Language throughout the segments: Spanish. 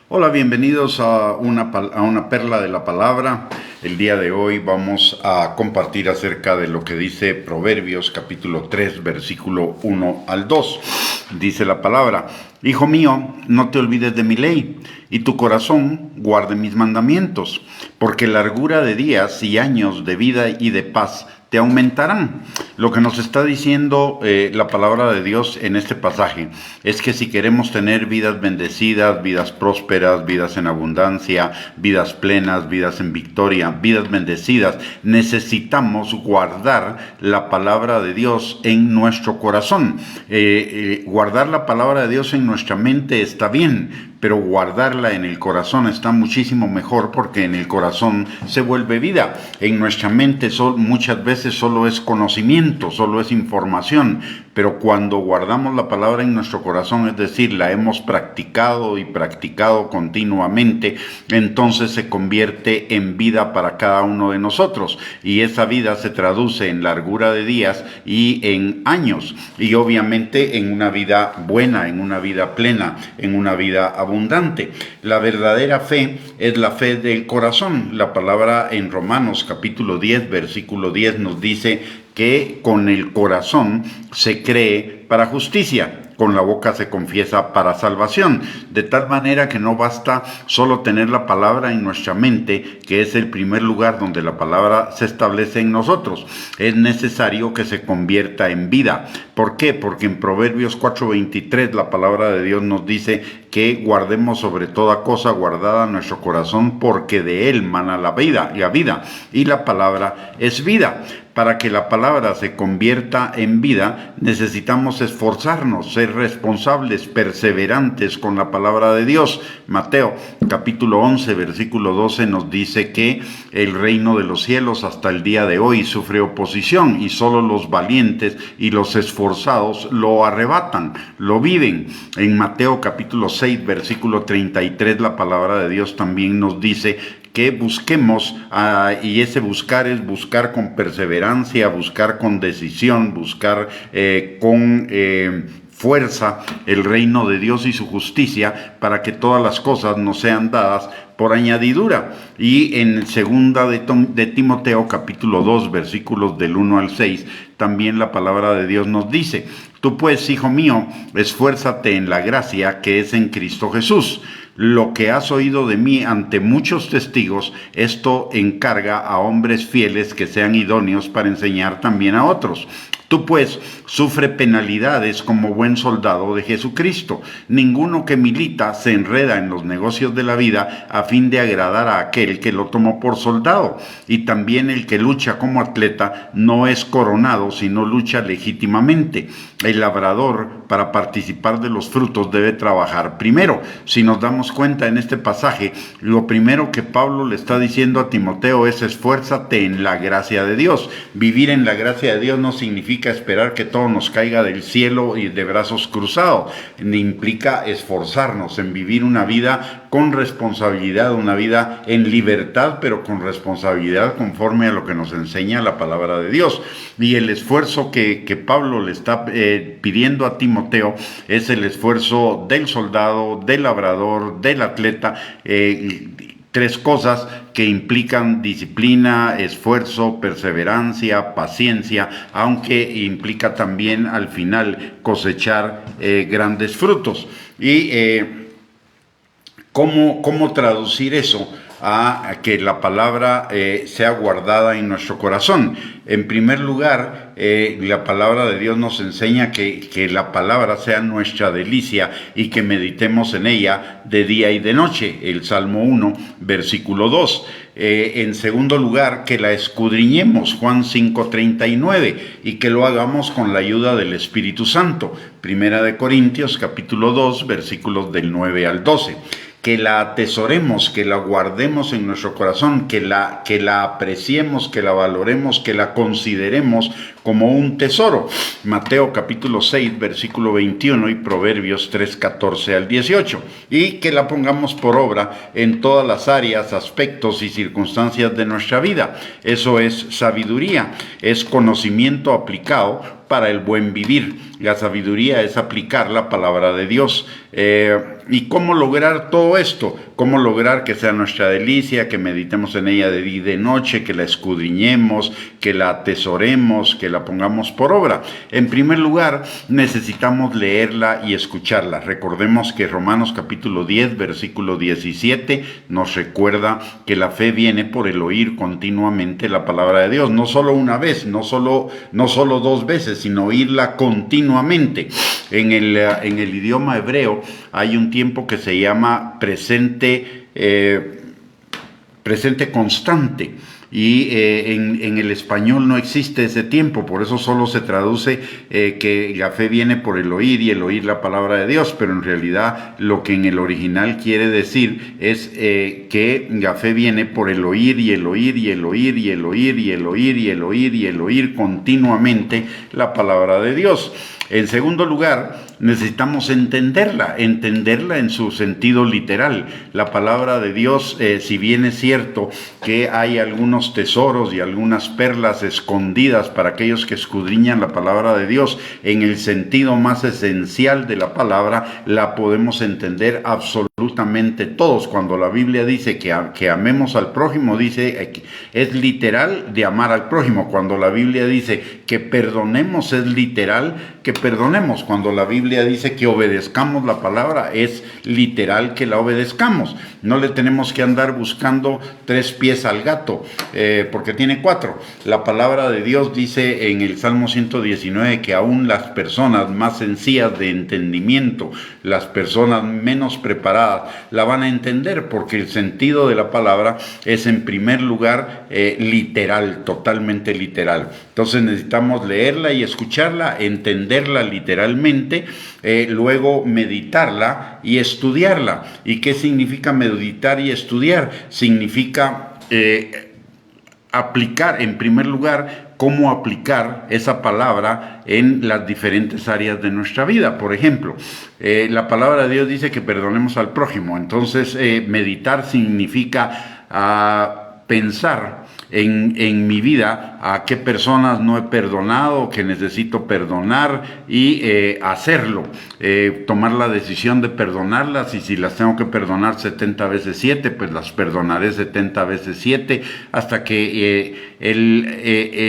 Hola, bienvenidos a una perla de la palabra. El día de hoy vamos a compartir acerca de lo que dice Proverbios capítulo 3, versículo 1 al 2. Dice la palabra: Hijo mío, no te olvides de mi ley, y tu corazón guarde mis mandamientos, porque largura de días y años de vida y de paz te aumentarán. Lo que nos está diciendo la palabra de Dios en este pasaje es que si queremos tener vidas bendecidas, vidas prósperas, vidas en abundancia, vidas plenas, vidas en victoria, vidas bendecidas, necesitamos guardar la palabra de Dios en nuestro corazón. Guardar la palabra de Dios en nuestra mente está bien, pero guardarla en el corazón está muchísimo mejor, porque en el corazón se vuelve vida. En nuestra mente muchas veces solo es conocimiento, solo es información, pero cuando guardamos la palabra en nuestro corazón, es decir, la hemos practicado y practicado continuamente, entonces se convierte en vida para cada uno de nosotros, y esa vida se traduce en largura de días y en años, y obviamente en una vida buena, en una vida plena, en una vida abundante. La verdadera fe es la fe del corazón. La palabra en Romanos capítulo 10, versículo 10 nos dice que con el corazón se cree para justicia, con la boca se confiesa para salvación, de tal manera que no basta solo tener la palabra en nuestra mente, que es el primer lugar donde la palabra se establece en nosotros. Es necesario que se convierta en vida. ¿Por qué? Porque en Proverbios 4:23 la palabra de Dios nos dice que guardemos sobre toda cosa guardada nuestro corazón, porque de él mana la vida, y la palabra es vida. Para que la palabra se convierta en vida, necesitamos esforzarnos, ser responsables, perseverantes con la palabra de Dios. Mateo capítulo 11, versículo 12 nos dice que el reino de los cielos hasta el día de hoy sufre oposición, y solo los valientes y los esforzados lo arrebatan, lo viven. En Mateo capítulo 6, versículo 33, la palabra de Dios también nos dice que busquemos, y ese buscar es buscar con perseverancia, buscar con decisión, buscar con fuerza el reino de Dios y su justicia, para que todas las cosas nos sean dadas por añadidura. Y en segunda de Timoteo capítulo 2, versículos del 1 al 6, también la palabra de Dios nos dice: Tú pues, hijo mío, esfuérzate en la gracia que es en Cristo Jesús. Lo que has oído de mí ante muchos testigos, esto encarga a hombres fieles que sean idóneos para enseñar también a otros. Tú pues sufre penalidades como buen soldado de Jesucristo. Ninguno que milita se enreda en los negocios de la vida a fin de agradar a aquel que lo tomó por soldado. Y también el que lucha como atleta no es coronado, sino lucha legítimamente. El labrador, para participar de los frutos, debe trabajar primero. Si nos damos cuenta en este pasaje, lo primero que Pablo le está diciendo a Timoteo es: esfuérzate en la gracia de Dios. Vivir en la gracia de Dios no significa esperar que todo nos caiga del cielo y de brazos cruzados. Implica esforzarnos en vivir una vida con responsabilidad, una vida en libertad, pero con responsabilidad, conforme a lo que nos enseña la palabra de Dios. Y el esfuerzo que Pablo le está pidiendo a Timoteo es el esfuerzo del soldado, del labrador, del atleta. Tres cosas que implican disciplina, esfuerzo, perseverancia, paciencia, aunque implica también al final cosechar grandes frutos. Y ¿cómo traducir eso a que la palabra sea guardada en nuestro corazón? En primer lugar, la palabra de Dios nos enseña que la palabra sea nuestra delicia y que meditemos en ella de día y de noche. El Salmo 1, versículo 2. En segundo lugar, que la escudriñemos, Juan 5:39, y que lo hagamos con la ayuda del Espíritu Santo. Primera de Corintios, capítulo 2, versículos del 9 al 12. Que la atesoremos, que la guardemos en nuestro corazón, que la apreciemos, que la valoremos, que la consideremos como un tesoro. Mateo capítulo 6, versículo 21 y Proverbios 3, 14 al 18. Y que la pongamos por obra en todas las áreas, aspectos y circunstancias de nuestra vida. Eso es sabiduría, es conocimiento aplicado para el buen vivir. La sabiduría es aplicar la palabra de Dios. ¿Y cómo lograr todo esto? ¿Cómo lograr que sea nuestra delicia, que meditemos en ella de día y de noche, que la escudriñemos, que la atesoremos, que la pongamos por obra? En primer lugar, necesitamos leerla y escucharla. Recordemos que Romanos capítulo 10, versículo 17 nos recuerda que la fe viene por el oír continuamente la palabra de Dios. No solo una vez, no solo 2 veces, sino oírla continuamente. En el idioma hebreo hay un tiempo que se llama presente constante. Y en el español no existe ese tiempo, por eso solo se traduce que la fe viene por el oír y el oír la palabra de Dios, pero en realidad lo que en el original quiere decir es que la fe viene por el oír y el oír y el oír y el oír y el oír y el oír y el oír continuamente la palabra de Dios. En segundo lugar, necesitamos entenderla en su sentido literal. La palabra de Dios, si bien es cierto que hay algunos tesoros y algunas perlas escondidas para aquellos que escudriñan la palabra de Dios, en el sentido más esencial de la palabra, la podemos entender absolutamente todos. Cuando la Biblia dice que amemos al prójimo, es literal de amar al prójimo. Cuando la Biblia dice que perdonemos, es literal que perdonemos. Cuando la Biblia dice que obedezcamos la palabra, es literal que la obedezcamos. No le tenemos que andar buscando 3 pies al gato, porque tiene 4. La palabra de Dios dice en el Salmo 119 que aún las personas más sencillas de entendimiento, las personas menos preparadas, la van a entender, porque el sentido de la palabra es en primer lugar literal, totalmente literal. Entonces necesitamos leerla y escucharla, entenderla literalmente, luego meditarla y estudiarla. ¿Y qué significa meditar y estudiar? Significa aplicar, en primer lugar, cómo aplicar esa palabra en las diferentes áreas de nuestra vida. Por ejemplo, la palabra de Dios dice que perdonemos al prójimo. Entonces, meditar significa pensar en mi vida a qué personas no he perdonado, que necesito perdonar y hacerlo, tomar la decisión de perdonarlas, y si las tengo que perdonar 70 veces 7, pues las perdonaré 70 veces 7 hasta que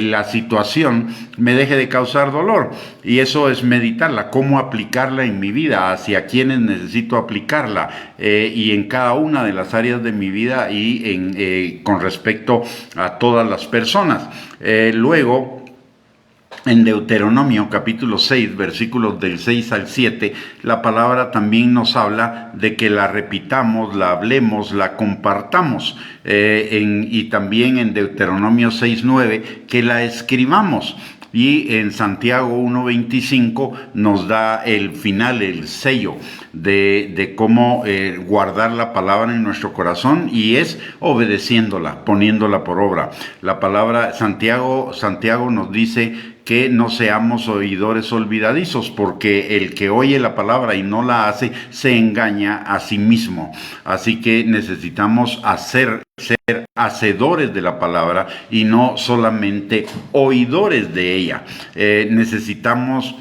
la situación me deje de causar dolor. Y eso es meditarla, cómo aplicarla en mi vida, hacia quienes necesito aplicarla, y en cada una de las áreas de mi vida y con respecto a todas las personas. Luego, en Deuteronomio capítulo 6, versículos del 6 al 7, la palabra también nos habla de que la repitamos, la hablemos, la compartamos. Y también en Deuteronomio 6, 9, que la escribamos. Y en Santiago 1:25 nos da el final, el sello de cómo guardar la palabra en nuestro corazón, y es obedeciéndola, poniéndola por obra. La palabra, Santiago nos dice que no seamos oidores olvidadizos, porque el que oye la palabra y no la hace, se engaña a sí mismo. Así que necesitamos ser hacedores de la palabra y no solamente oidores de ella. Necesitamos,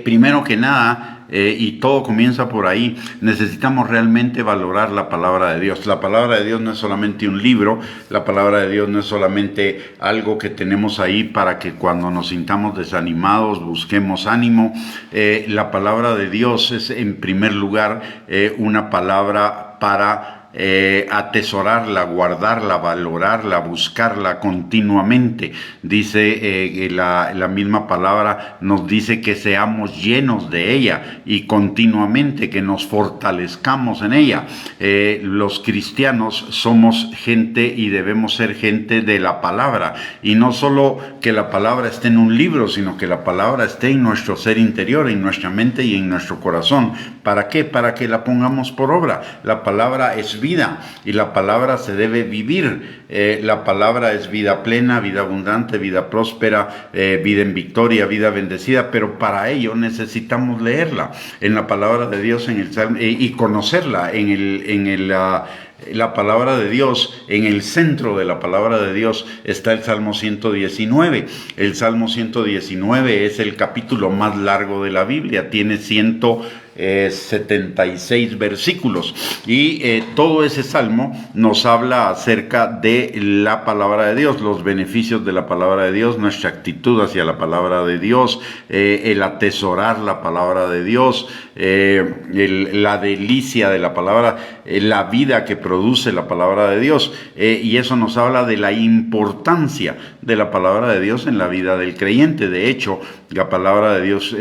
primero que nada, y todo comienza por ahí, necesitamos realmente valorar la palabra de Dios. La palabra de Dios no es solamente un libro, la palabra de Dios no es solamente algo que tenemos ahí para que cuando nos sintamos desanimados busquemos ánimo. La palabra de Dios es en primer lugar una palabra para atesorarla, guardarla, valorarla, buscarla continuamente. Dice la misma palabra nos dice que seamos llenos de ella y continuamente, que nos fortalezcamos en ella. Los cristianos somos gente y debemos ser gente de la palabra, y no solo que la palabra esté en un libro, sino que la palabra esté en nuestro ser interior, en nuestra mente y en nuestro corazón. ¿Para qué? Para que la pongamos por obra. La palabra es vida y la palabra se debe vivir. La palabra es vida plena, vida abundante, vida próspera, vida en victoria, vida bendecida, pero para ello necesitamos leerla en la palabra de Dios, en el Salmo, y conocerla en el la palabra de Dios, en el centro de la palabra de Dios está el Salmo 119. El Salmo 119 es el capítulo más largo de la Biblia, tiene 176 versículos, y todo ese salmo nos habla acerca de la palabra de Dios, los beneficios de la palabra de Dios, nuestra actitud hacia la palabra de Dios, el atesorar la palabra de Dios, la delicia de la palabra, la vida que produce la palabra de Dios, y eso nos habla de la importancia de la palabra de Dios en la vida del creyente. De hecho, la palabra de Dios,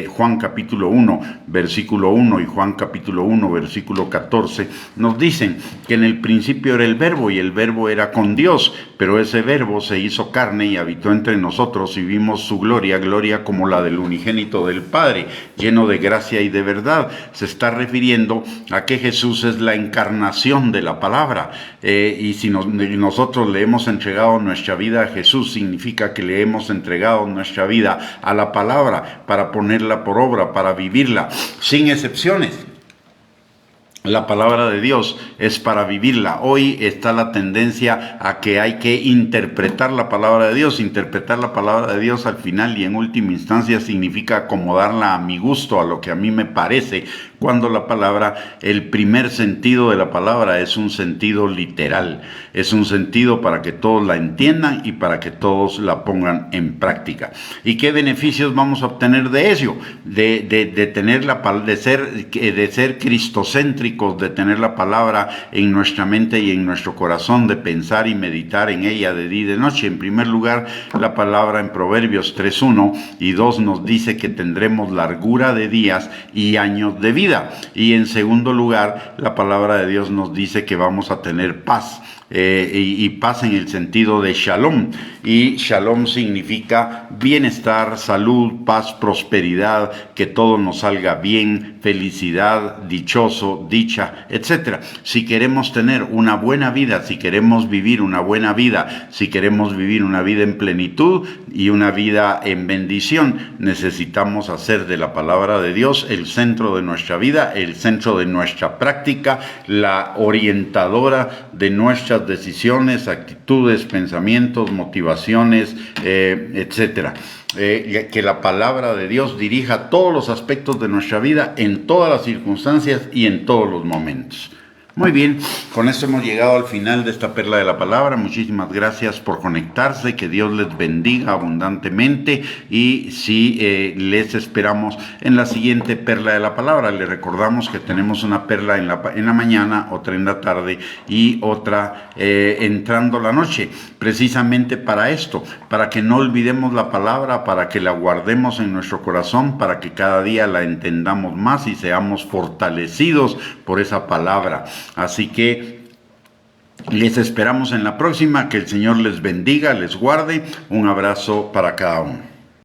Juan capítulo 1, versículo 1 y Juan capítulo 1, versículo 14, nos dicen que en el principio era el verbo y el verbo era con Dios, pero ese verbo se hizo carne y habitó entre nosotros y vimos su gloria, gloria como la del unigénito del Padre, lleno de gracia y de verdad. Se está refiriendo a que Jesús es la encarnación de la palabra, y si nosotros le hemos entregado nuestra vida a Jesús, significa que le hemos entregado nuestra vida a la palabra para ponerla por obra, para vivirla, sin excepciones. La palabra de Dios es para vivirla. Hoy está la tendencia a que hay que interpretar la palabra de Dios. Interpretar la palabra de Dios al final y en última instancia significa acomodarla a mi gusto, a lo que a mí me parece, cuando la palabra, el primer sentido de la palabra es un sentido literal. Es un sentido para que todos la entiendan y para que todos la pongan en práctica. ¿Y qué beneficios vamos a obtener de ello? De ser cristocéntricos, de tener la palabra en nuestra mente y en nuestro corazón, de pensar y meditar en ella de día y de noche. En primer lugar, la palabra en Proverbios 3:1 y 2 nos dice que tendremos largura de días y años de vida. Y en segundo lugar, la palabra de Dios nos dice que vamos a tener paz. Y paz en el sentido de shalom, y shalom significa bienestar, salud, paz, prosperidad, que todo nos salga bien, felicidad, dichoso, dicha, etc. Si queremos tener una buena vida, si queremos vivir una buena vida, si queremos vivir una vida en plenitud y una vida en bendición, necesitamos hacer de la palabra de Dios el centro de nuestra vida, el centro de nuestra práctica, la orientadora de nuestras decisiones, actitudes, pensamientos, motivaciones, etcétera. Que la palabra de Dios dirija todos los aspectos de nuestra vida en todas las circunstancias y en todos los momentos. Muy bien, con esto hemos llegado al final de esta perla de la palabra. Muchísimas gracias por conectarse, que Dios les bendiga abundantemente, y les esperamos en la siguiente perla de la palabra. Les recordamos que tenemos una perla en la mañana, otra en la tarde y otra entrando la noche, precisamente para esto, para que no olvidemos la palabra, para que la guardemos en nuestro corazón, para que cada día la entendamos más y seamos fortalecidos por esa palabra. Así que les esperamos en la próxima. Que el Señor les bendiga, les guarde. Un abrazo para cada uno.